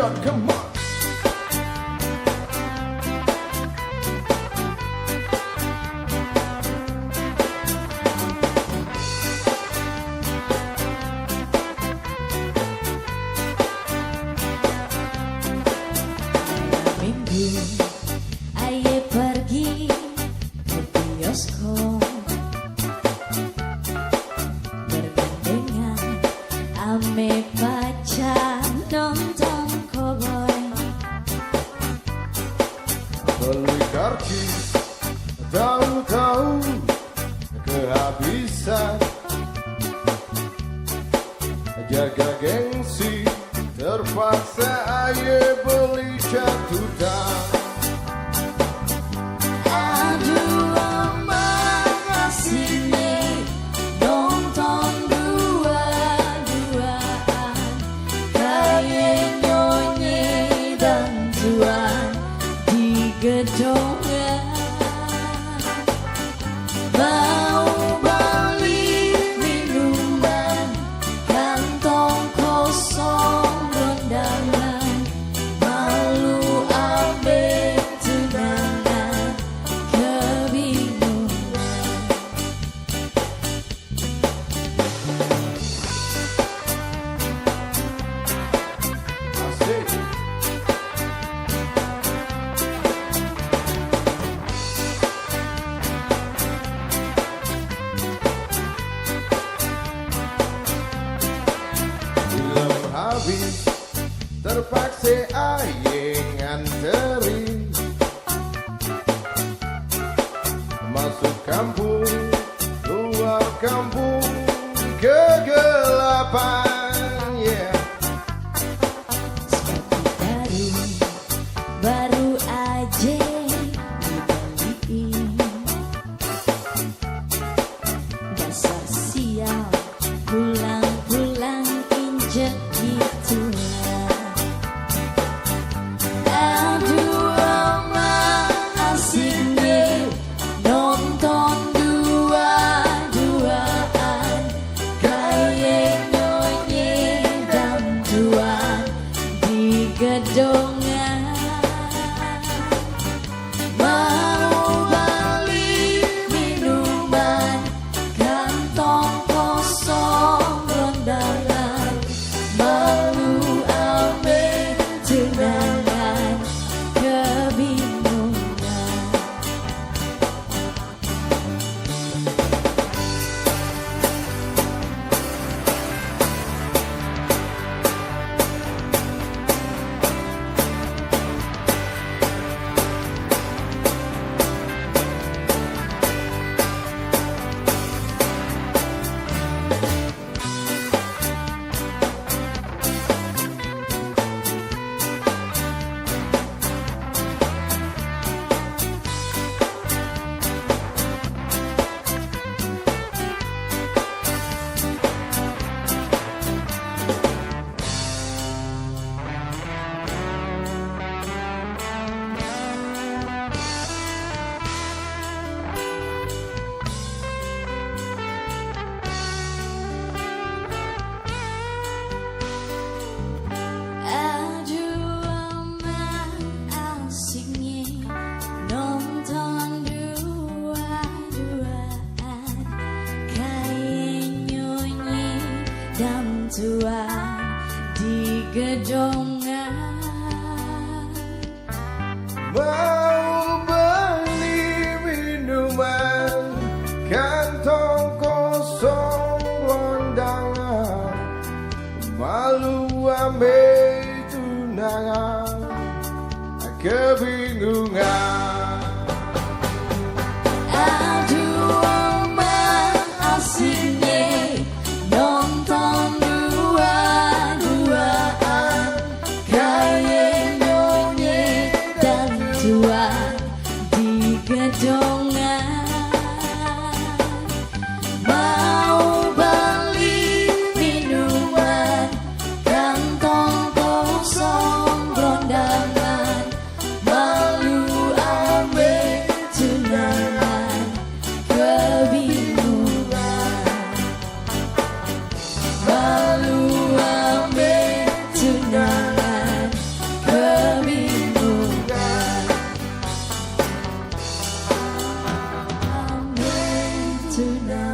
on, come on. Minggu aye pergi ke bioskop bergandengan ame pacar nonton cowboy. Beli karcis tahu-tahu kehabisan, jaga gengsi terpaksa aye beli catutan. Aduh emang asiknya nonton dua-duaan, kayak nyonyi dan tuan di gedongan. Mau beli minuman, kantong kosong rondangan, malu ambil tunangan, kebingungan. Asik. Film habis terpaksa aye nganterin, masuk kampung keluar kampung kegelapan, yeah. Sepatu baru aja dibeliin, dasar sial pulang-pulang injek gitulah. Aduh emang asiknya nonton dua-duaan, kayak nyonyi dan tuan di gedongan. Mau beli minuman, kantong kosong rondangan, malu ambil tunangan, kebingungan. Aduh emang asiknya nonton dua-duaan, kayak nyonyi dan tuan di gedongan. Mau beli minuman, kantong kosong londangan, malu ambil tunangan, kebingungan. Aduh emang asiknya nonton dua-duaan, kayak nyonyi dan tuan di gedongan. Mau beli minuman, kantong kosong rondangan, malu tonight.